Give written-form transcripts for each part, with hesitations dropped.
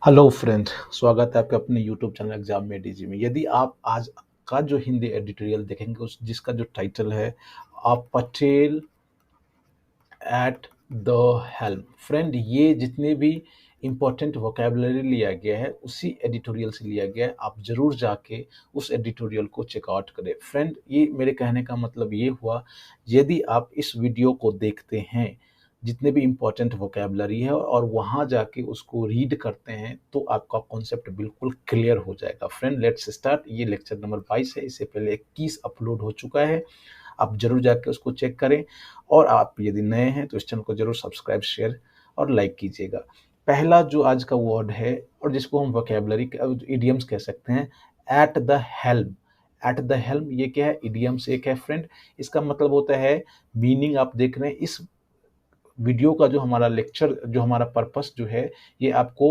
Hello friend, स्वागत है आपके अपने यूट्यूब चैनल एग्जाम में डीजी में। यदि आप आज का जो हिंदी एडिटोरियल देखेंगे उस जिसका जो टाइटल है आप Patel eight the helm. Friend, ये जितने भी इम्पोर्टेंट वोकेबलरी लिया गया है उसी एडिटोरियल से लिया गया है। आप जरूर जाके उस एडिटोरियल को चेकआउट करें। फ्रेंड, ये मेरे कहने का मतलब ये हुआ, यदि आप इस वीडियो को देखते हैं, जितने भी इम्पोर्टेंट वोकेबलरी है और वहाँ जाके उसको रीड करते हैं तो आपका कॉन्सेप्ट बिल्कुल क्लियर हो जाएगा। Friend, let's start. ये लेक्चर नंबर 22 है। इससे पहले 21 अपलोड हो चुका है, आप जरूर जाके उसको चेक करें। और आप यदि नए हैं तो इस चैनल को जरूर सब्सक्राइब, शेयर और लाइक कीजिएगा। पहला जो आज का वर्ड है और जिसको हम वोकेबलरी इडियम्स कह सकते हैं, eight the helm. Eight the helm ये क्या है? इडियम्स एक है फ्रेंड। इसका मतलब होता है, मीनिंग आप देख रहे हैं इस वीडियो का, जो हमारा लेक्चर, जो हमारा पर्पस जो है, ये आपको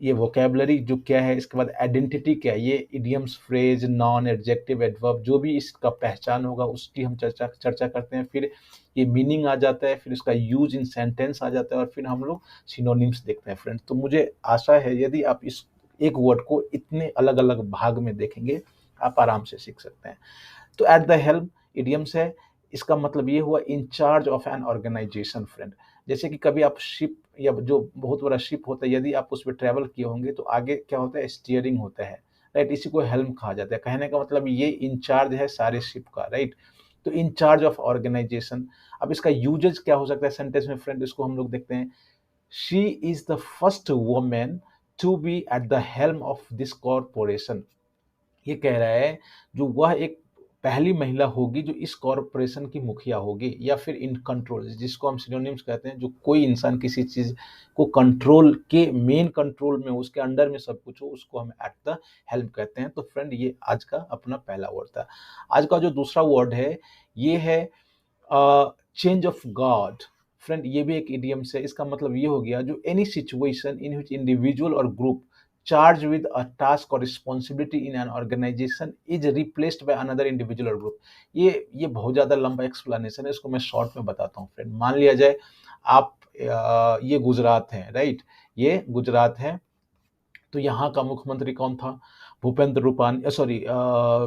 ये वोकेबलरी जो क्या है, इसके बाद आइडेंटिटी क्या है, ये idioms, phrase, non, adjective, adverb, जो भी इसका पहचान होगा उसकी हम चर्चा चर्चा करते हैं। फिर ये मीनिंग आ जाता है, फिर इसका यूज इन सेंटेंस आ जाता है और फिर हम लोग सिनोनिम्स देखते हैं। फ्रेंड्स, तो मुझे आशा है यदि आप इस एक वर्ड को इतने अलग अलग भाग में देखेंगे आप आराम से सीख सकते हैं। तो एट द हेल्म इडियम्स है। इसका मतलब ये हुआ in charge of an organisation. Friend, जैसे कि कभी आप शिप या जो बहुत बड़ा शिप होता है, यदि आप उस पर ट्रेवल किए होंगे तो आगे क्या होता है? स्टीयरिंग होता है, राइट। इसी को हेल्म कहा जाता है। कहने का मतलब ये इंचार्ज है सारे शिप का, राइट। तो इन चार्ज ऑफ ऑर्गेनाइजेशन। अब इसका यूजेज क्या हो सकता है सेंटेंस में? फ्रेंड, इसको हम लोग देखते हैं। She is the first women to be at the helm of this corporation. ये कह रहा है जो वह एक पहली महिला होगी जो इस कॉरपोरेशन की मुखिया होगी, या फिर इन कंट्रोल, जिसको हम सिनोनिम्स कहते हैं, जो कोई इंसान किसी चीज को कंट्रोल के, मेन कंट्रोल में, उसके अंडर में सब कुछ हो, उसको हम एट द हेल्म कहते हैं। तो फ्रेंड, ये आज का अपना पहला वर्ड था। आज का जो दूसरा वर्ड है ये है चेंज ऑफ गार्ड। फ्रेंड, ये भी एक इडियम्स है। इसका मतलब ये हो गया, जो any situation in which individual और group charged with a task or responsibility in an organization is replaced by another individual or group। ये बहुत ज़्यादा लंबा एक्सप्लेनेशन है, इसको मैं शॉर्ट में बताता हूँ। फ्रेंड, मान लिया जाए आप ये गुजरात है, राइट। ये गुजरात है, तो यहाँ का मुख्यमंत्री कौन था? भूपेंद्र रूपानी, सॉरी,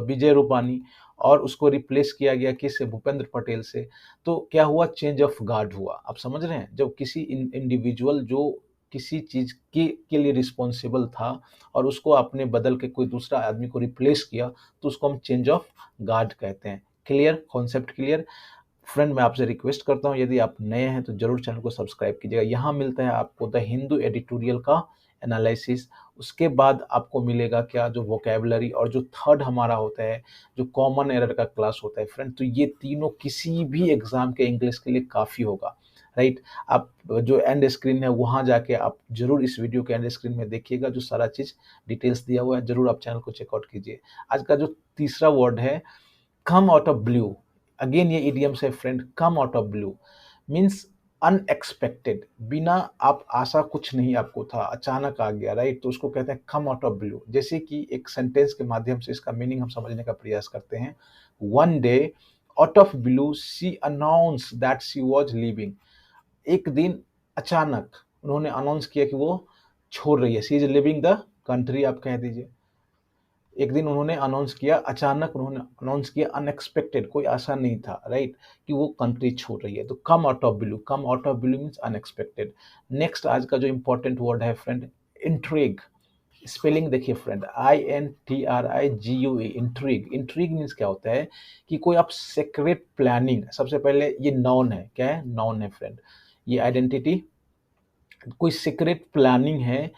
विजय रूपानी। और उसको रिप्लेस किया गया किससे? भूपेंद्र पटेल से। तो क्या हुआ? चेंज ऑफ गार्ड हुआ। आप समझ रहे हैं, जब किसी इंडिविजुअल जो किसी चीज के लिए रिस्पॉन्सिबल था और उसको आपने बदल के कोई दूसरा आदमी को रिप्लेस किया, तो उसको हम चेंज ऑफ गार्ड कहते हैं। क्लियर? Concept clear? फ्रेंड, मैं आपसे रिक्वेस्ट करता हूं, यदि आप नए हैं तो जरूर चैनल को सब्सक्राइब कीजिएगा। यहाँ मिलता है आपको द हिंदू एडिटोरियल का एनालिसिस। उसके बाद आपको मिलेगा क्या? जो वोकेबलरी, और जो थर्ड हमारा होता है जो कॉमन एरर का क्लास होता है। फ्रेंड, तो ये तीनों किसी भी एग्जाम के इंग्लिश के लिए काफ़ी होगा, राइट। आप जो एंड स्क्रीन है वहाँ जाके आप जरूर इस वीडियो के एंड स्क्रीन में देखिएगा, जो सारा चीज़ डिटेल्स दिया हुआ है। जरूर आप चैनल को चेकआउट कीजिए। आज का जो तीसरा वर्ड है, come out of blue. Again ये इडियम्स है friend. Come out of blue means unexpected, बिना आप आशा कुछ नहीं आपको था, अचानक आ गया, राइट। तो उसको कहते हैं कम आउट ऑफ ब्लू। जैसे कि एक सेंटेंस के माध्यम से इसका मीनिंग हम समझने का प्रयास करते हैं। One day out of blue she announce that she was living. एक दिन अचानक उन्होंने अनाउंस किया कि वो छोड़ रही है। She is living the country, आप कह दीजिए। एक दिन उन्होंने अनाउंस किया, अचानक उन्होंने अनाउंस किया, अनएक्सपेक्टेड, कोई आशा नहीं था, राइट, कि वो कंट्री छोड़ रही है। तो come out of blue, come out of blue means unexpected. Next आज का जो इंपॉर्टेंट वर्ड है फ्रेंड, इंट्रिग। स्पेलिंग देखिए friend, INTRIGUE, intrigue. Intrigue means क्या होता है कि कोई आप सीक्रेट प्लानिंग। सबसे पहले ये नाउन है, क्या है? नाउन है फ्रेंड। ये आइडेंटिटी, कोई सीक्रेट प्लानिंग है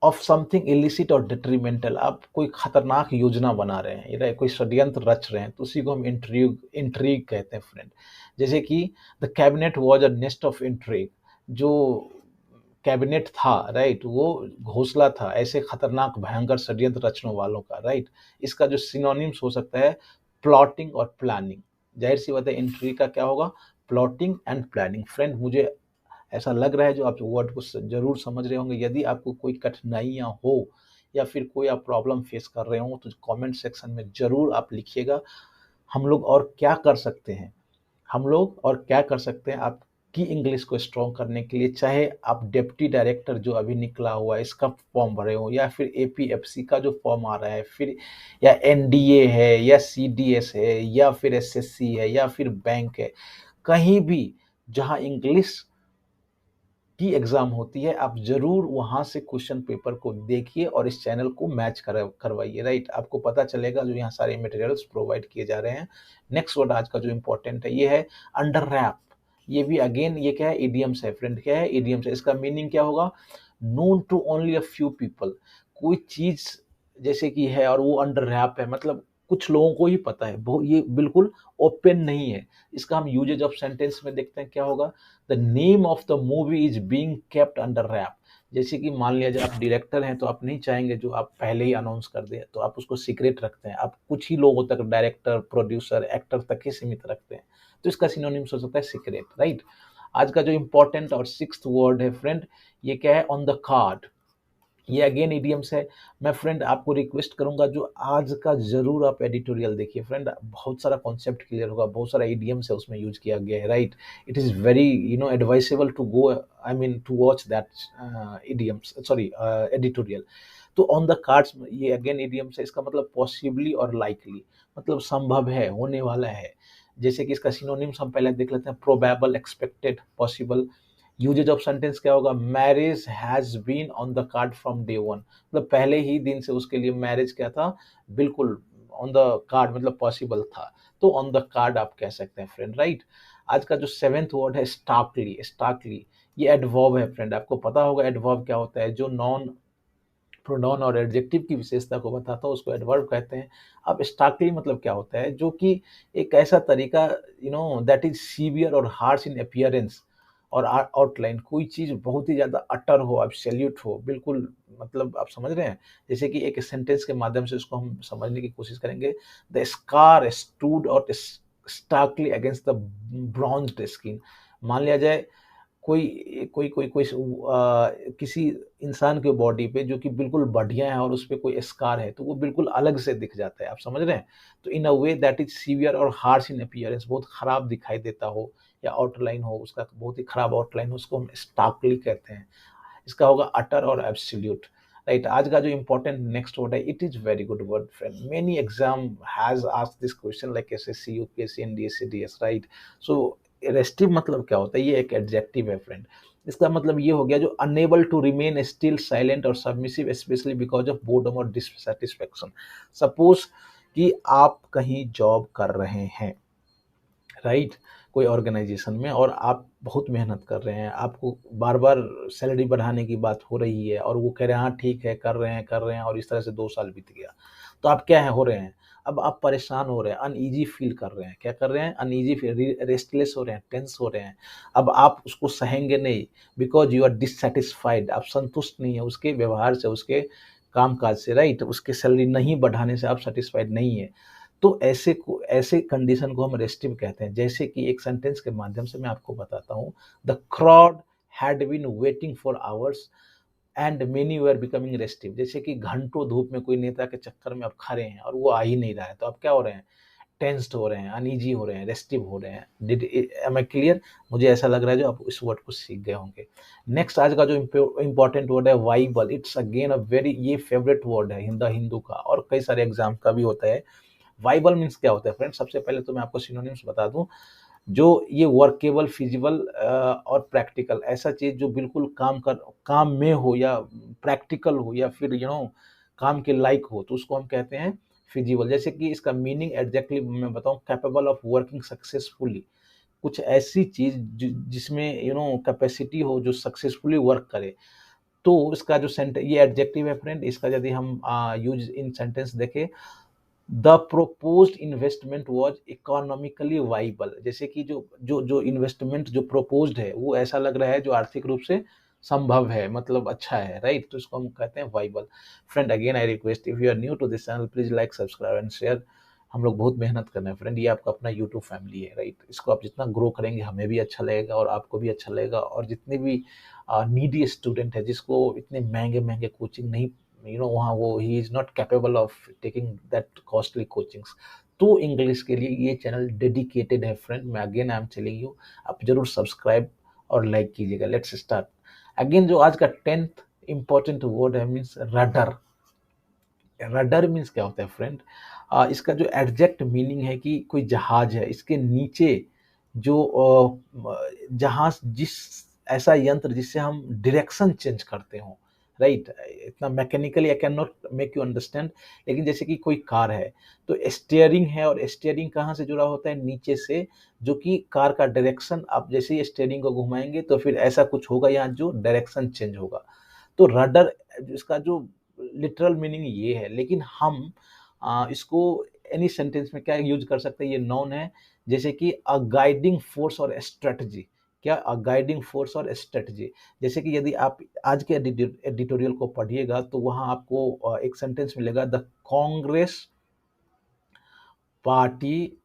ऑफ समथिंग इलिसिट और डिट्रीमेंटल। आप कोई खतरनाक योजना बना रहे हैं, या कोई षड्यंत्र रच रहे हैं, तो उसी को हम इंट्रीग इंट्रीग कहते हैं फ्रेंड। जैसे कि the cabinet was a nest of intrigue. जो कैबिनेट था, राइट, वो घोंसला था ऐसे खतरनाक भयंकर षड्यंत्र रचने वालों का, राइट। इसका जो सिनोनिम्स हो सकता है, प्लॉटिंग और प्लानिंग। जाहिर सी बात है, इंट्रीग का क्या होगा? Plotting and planning. फ्रेंड, मुझे ऐसा लग रहा है जो आप वर्ड को जरूर समझ रहे होंगे। यदि आपको कोई कठिनाइयाँ हो या फिर कोई आप प्रॉब्लम फेस कर रहे हो तो कमेंट सेक्शन में जरूर आप लिखिएगा। हम लोग और क्या कर सकते हैं, हम लोग और क्या कर सकते हैं, आप की इंग्लिश को स्ट्रॉन्ग करने के लिए, चाहे आप डेप्टी डायरेक्टर जो अभी निकला हुआ है इसका फॉर्म भरे हो, या फिर एपीएफसी का जो फॉर्म आ रहा है, फिर या एनडीए है, या सीडीएस है, या फिर एसएससी है, या फिर बैंक है, कहीं भी जहां इंग्लिश की एग्जाम होती है, आप जरूर वहां से क्वेश्चन पेपर को देखिए और इस चैनल को मैच करवाइए, राइट। आपको पता चलेगा जो यहाँ सारे मटेरियल्स प्रोवाइड किए जा रहे हैं। नेक्स्ट वर्ड आज का जो इंपॉर्टेंट है ये है अंडर रैप। ये भी अगेन ये क्या है, इडियम्स है फ्रेंड। क्या है, इडियम्स है। इसका मीनिंग क्या होगा, known to only a few people. कोई चीज जैसे कि है और वो अंडर रैप है, मतलब कुछ लोगों को ही पता है, ये बिल्कुल ओपन नहीं है। इसका हम यूजेज ऑफ सेंटेंस में देखते हैं, क्या होगा, the name of the movie is being kept under wrap. जैसे कि मान लिया जाए आप डायरेक्टर हैं तो आप नहीं चाहेंगे जो आप पहले ही अनाउंस कर दे, तो आप उसको सीक्रेट रखते हैं, आप कुछ ही लोगों तक, डायरेक्टर, प्रोड्यूसर, एक्टर तक ही सीमित रखते हैं। तो इसका सिनोनिम्स हो सकता है सीक्रेट, राइट। आज का जो इंपॉर्टेंट और सिक्स्थ वर्ड है फ्रेंड, ये क्या है, ऑन द कार्ड। ये अगेन इडियम्स है। मैं फ्रेंड आपको रिक्वेस्ट करूंगा जो आज का जरूर आप एडिटोरियल देखिए फ्रेंड, बहुत सारा कॉन्सेप्ट क्लियर होगा, बहुत सारा इडियम्स है उसमें यूज किया गया है, right. It is very advisable to go, I mean to watch that idioms, sorry, editorial. तो ऑन द कार्ड्स, ये अगेन इडियम्स है। इसका मतलब पॉसिबली और लाइकली, मतलब संभव है, होने वाला है। जैसे कि इसका सिनोनिम्स हम पहले देख लेते हैं, probable, expected, possible. Usages of sentence क्या होगा, marriage has been on the card from day one, मतलब पहले ही दिन से उसके लिए मैरिज क्या था, बिल्कुल ऑन द कार्ड, मतलब पॉसिबल था। तो ऑन द कार्ड आप कह सकते हैं फ्रेंड, राइट। आज का जो सेवेंथ वर्ड है स्टार्कली। स्टार्कली ये एडवर्ब है फ्रेंड। आपको पता होगा एडवर्ब क्या होता है, जो नॉन प्रोनाउन और एडजेक्टिव की विशेषता को बताता है उसको एडवर्ब कहते हैं। अब स्टार्कली मतलब क्या होता है, जो कि एक ऐसा तरीका, दैट इज सीवियर और हार्श इन अपियरेंस और आउटलाइन। कोई चीज बहुत ही ज्यादा अटर हो, एब्सोल्यूट हो, बिल्कुल, मतलब आप समझ रहे हैं। जैसे कि एक सेंटेंस के माध्यम से उसको हम समझने की कोशिश करेंगे। द स्कार स्टूड और starkly against the bronzed skin. मान लिया जाए कोई कोई कोई कोई किसी इंसान के बॉडी पे जो कि बिल्कुल बढ़िया है और उस पे कोई स्कार है, तो वो बिल्कुल अलग से दिख जाता है, आप समझ रहे हैं। तो इन अ वे दैट इज सीवियर और हार्श इन अपीयरेंस, बहुत खराब दिखाई देता हो, या आउटलाइन हो उसका बहुत ही खराब आउटलाइन हो, उसको हम स्टार्कली कहते हैं। इसका होगा अटर और एब्सोल्यूट, राइट। आज का जो इंपॉर्टेंट नेक्स्ट वर्ड है, it is very good word friend. Many exam has asked this question like SSC, UPSC, NDA, CDS, right. So restive मतलब क्या होता है, ये एक एडजेक्टिव है फ्रेंड। इसका मतलब ये हो गया जो unable to remain still, silent और submissive, specially because of boredom और डिससेटिस्फैक्शन। सपोज कि आप कहीं जॉब कर रहे हैं, राइट, कोई ऑर्गेनाइजेशन में, और आप बहुत मेहनत कर रहे हैं, आपको बार बार सैलरी बढ़ाने की बात हो रही है, और वो कह रहे हैं हाँ ठीक है, कर रहे हैं, और इस तरह से 2 साल बीत गया। तो आप क्या है, हो रहे हैं, अब आप परेशान हो रहे हैं, अनईजी फील कर रहे हैं। क्या कर रहे हैं, अनईजी फील, रेस्टलेस हो रहे हैं, टेंस हो रहे हैं। अब आप उसको सहेंगे नहीं, बिकॉज यू आर डिससेटिस्फाइड, आप संतुष्ट नहीं है उसके व्यवहार से, उसके कामकाज से, राइट। उसके सैलरी नहीं बढ़ाने से आप सेटिस्फाइड नहीं है। तो ऐसे कंडीशन को हम रेस्टिव कहते हैं। जैसे कि एक सेंटेंस के माध्यम से मैं आपको बताता हूँ, the crowd had been waiting for hours and many were becoming restive. जैसे कि घंटों धूप में कोई नेता के चक्कर में आप खड़े हैं और वो आ ही नहीं रहा है, तो आप क्या हो रहे हैं, टेंस्ड हो रहे हैं, अनईजी हो रहे हैं, रेस्टिव हो रहे हैं। Did am I clear? मुझे ऐसा लग रहा है जो आप इस वर्ड को सीख गए होंगे। नेक्स्ट आज का जो इंपॉर्टेंट वर्ड है viable. It's again a very, ये फेवरेट वर्ड है हिंदू का, और कई सारे एग्जाम का भी होता है। वाइबल मीन्स क्या होता है फ्रेंड, सबसे पहले तो मैं आपको सिनोनिम्स बता दूं। जो ये वर्केबल, फिजिबल और प्रैक्टिकल, ऐसा चीज जो बिल्कुल काम में हो, या प्रैक्टिकल हो, या फिर काम के लायक हो, तो उसको हम कहते हैं फिजिबल। जैसे कि इसका मीनिंग एग्जैक्टली मैं बताऊं, कैपेबल ऑफ वर्किंग सक्सेसफुली। कुछ ऐसी चीज जिसमें कैपेसिटी हो, जो सक्सेसफुली वर्क करे। तो इसका जो सेंटेंस, ये एडजेक्टिव है फ्रेंड। इसका यदि हम यूज इन सेंटेंस देखें, the proposed investment was economically viable. जैसे कि जो इन्वेस्टमेंट जो प्रोपोज्ड है, वो ऐसा लग रहा है जो आर्थिक रूप से संभव है, मतलब अच्छा है, राइट। तो इसको हम कहते हैं viable. Friend again I request, if you are new to this channel, please like, subscribe and share. हम लोग बहुत मेहनत कर रहे हैं फ्रेंड, ये आपका अपना यूट्यूब फैमिली है, राइट। इसको आप जितना ग्रो करेंगे हमें भी अच्छा लगेगा और आपको भी अच्छा लगेगा। और जितने भी नीडी स्टूडेंट है, जिसको इतने महंगे महंगे कोचिंग नहीं, वहाँ वो he is not capable of taking that costly coachings, तो इंग्लिश के लिए ये चैनल डेडिकेटेड है फ्रेंड। मैं again I am telling you, आप जरूर सब्सक्राइब और लाइक कीजिएगा। Let's start again. जो आज का 10th इंपॉर्टेंट वर्ड है मीन्स रडर। रडर मीन्स क्या होता है फ्रेंड? इसका जो एग्जैक्ट मीनिंग है कि कोई जहाज है, इसके नीचे जो जहाज जिस ऐसा यंत्र जिससे हम डायरेक्शन चेंज करते हो, राइट? इतना mechanically I can not make you understand, लेकिन जैसे कि कोई कार है तो स्टीयरिंग है, और स्टीयरिंग कहाँ से जुड़ा होता है? नीचे से, जो कि कार का डायरेक्शन आप जैसे ही स्टीयरिंग को घुमाएंगे तो फिर ऐसा कुछ होगा यहाँ जो डायरेक्शन चेंज होगा। तो रडर इसका जो लिटरल मीनिंग ये है, लेकिन हम इसको एनी सेंटेंस में क्या यूज कर सकते हैं? ये नॉन है, जैसे कि अ गाइडिंग फोर्स और स्ट्रेटजी। क्या? अ गाइडिंग फोर्स और स्ट्रेटजी। जैसे कि यदि आप आज के एडिटोरियल को पढ़िएगा तो वहां आपको एक सेंटेंस मिलेगा, the Congress party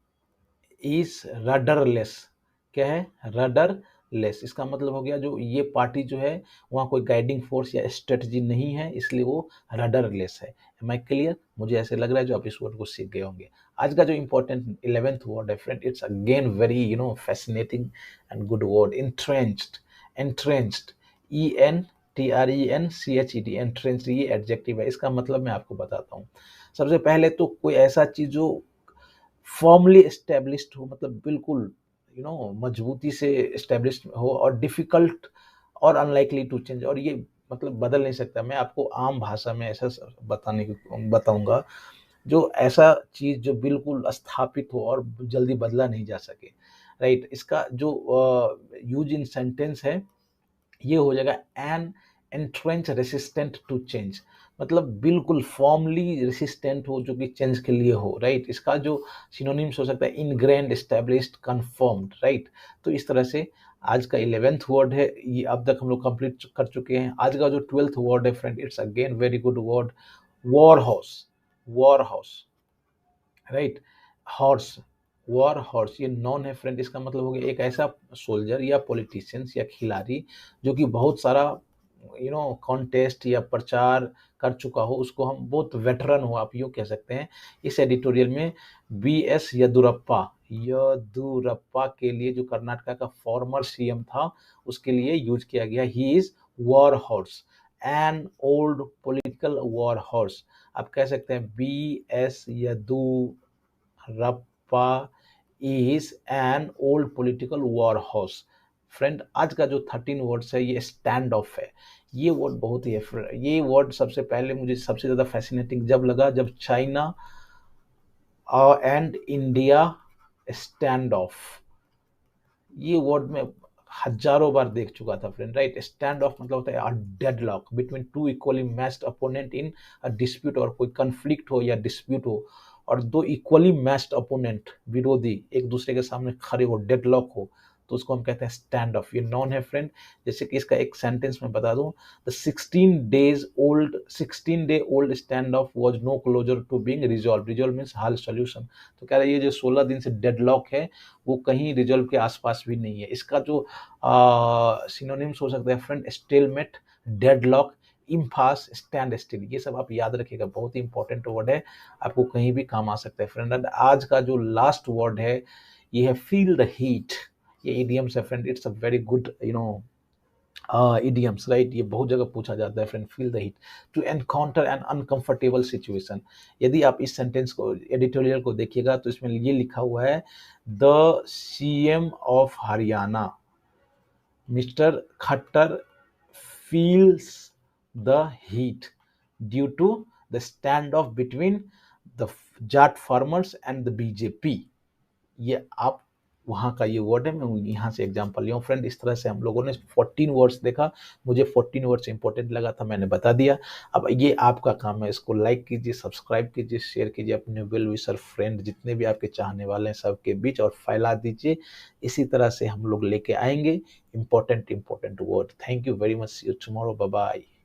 is rudderless. क्या है? रडरलेस। इसका मतलब हो गया जो ये पार्टी जो है वहाँ कोई गाइडिंग फोर्स या स्ट्रेटजी नहीं है, इसलिए वो रडरलेस है। Am I clear? मुझे ऐसे लग रहा है जो आप इस वर्ड को सीख गए होंगे। आज का जो इंपॉर्टेंट 11th वर्ड है friend, it's again very fascinating and good word, entrenched. Entrenched, ENTRENCHED, entrenched, ये एडजेक्टिव है। इसका मतलब मैं आपको बताता हूँ। सबसे पहले तो कोई ऐसा चीज जो फॉर्मली एस्टेब्लिश्ड हो, मतलब बिल्कुल मजबूती से एस्टेब्लिश्ड हो, और डिफिकल्ट और अनलाइकली टू चेंज, और ये मतलब बदल नहीं सकता। मैं आपको आम भाषा में ऐसा बताऊंगा, जो ऐसा चीज जो बिल्कुल स्थापित हो और जल्दी बदला नहीं जा सके, राइट? इसका जो यूज इन सेंटेंस है ये हो जाएगा an entrench resistant to change. मतलब बिल्कुल फॉर्मली रेसिस्टेंट हो, जो कि चेंज के लिए हो, राइट? इसका जो सिनोनिम्स हो सकता है इनग्रेन्ड, एस्टेब्लिश्ड, कंफर्म्ड, राइट? तो इस तरह से आज का 11th वर्ड है, ये अब तक हम लोग कंप्लीट कर चुके हैं। आज का जो 12th वर्ड है friend, it's again very good word, war house. War house, right? Horse, war horse, ये नॉन है फ्रेंड। इसका मतलब हो गया एक ऐसा सोल्जर या पॉलिटिशियंस या खिलाड़ी जो कि बहुत सारा कॉन्टेस्ट या प्रचार कर चुका हो, उसको हम बहुत वेटरन हो, आप यूँ कह सकते हैं। इस एडिटोरियल में BS येदुरप्पा के लिए, जो कर्नाटका का फॉर्मर CM था, उसके लिए यूज किया गया, he is war horse, an old political war horse. आप कह सकते हैं BS Yediyurappa is an old political war horse. Friend, आज का जो 13 वर्ड्स है ये स्टैंड ऑफ है। ये वर्ड बहुत ही है। ये वर्ड सबसे पहले मुझे सबसे ज्यादा फैसिनेटिंग जब लगा, जब China and India stand off, ये वर्ड में हजारों बार देख चुका था फ्रेंड, राइट? स्टैंड ऑफ मतलब होता है deadlock between two equally matched opponent in a dispute, और कोई कंफ्लिक्ट हो या डिस्प्यूट हो, और दो इक्वली मैच्ड अपोनेंट, विरोधी, एक दूसरे के सामने खड़े हो, डेडलॉक हो, तो उसको हम कहते हैं स्टैंड ऑफ। ये नॉन है फ्रेंड। जैसे कि इसका एक सेंटेंस में बता दूं, the 16 day old stand off was no closer to being resolve. Resolve means हाल सोल्यूशन। तो कह रहा है ये जो 16 दिन से डेडलॉक है वो कहीं रिजॉल्व के आसपास भी नहीं है। इसका जो सिनोनिम्स हो सकता है friend, stalemate, deadlock, impasse, standstill, ये सब आप याद रखिएगा, बहुत ही इंपॉर्टेंट वर्ड है, आपको कहीं भी काम आ सकता है फ्रेंड। एंड आज का जो लास्ट वर्ड है ये है फील द हीट। ये इडियम्स है friend, it's a very good idioms, right? ये बहुत जगह पूछा जाता है friend. Feel the heat, to encounter an uncomfortable situation. यदि आप इस सेंटेंस को, एडिटोरियल को देखिएगा तो इसमें ये लिखा हुआ है, the CM of Haryana mister Khattar feels the heat due to the standoff between the Jat farmers and the BJP। ये आप वहाँ का ये वर्ड है, मैं यहाँ से एग्जांपल लिया हूँ फ्रेंड। इस तरह से हम लोगों ने 14 वर्ड्स देखा, मुझे 14 वर्ड्स इंपॉर्टेंट लगा था, मैंने बता दिया। अब ये आपका काम है, इसको लाइक कीजिए, सब्सक्राइब कीजिए, शेयर कीजिए अपने वेल विशर फ्रेंड, जितने भी आपके चाहने वाले हैं सबके बीच, और फैला दीजिए। इसी तरह से हम लोग लेके आएंगे important word. Thank you very much, see you tomorrow, bye bye.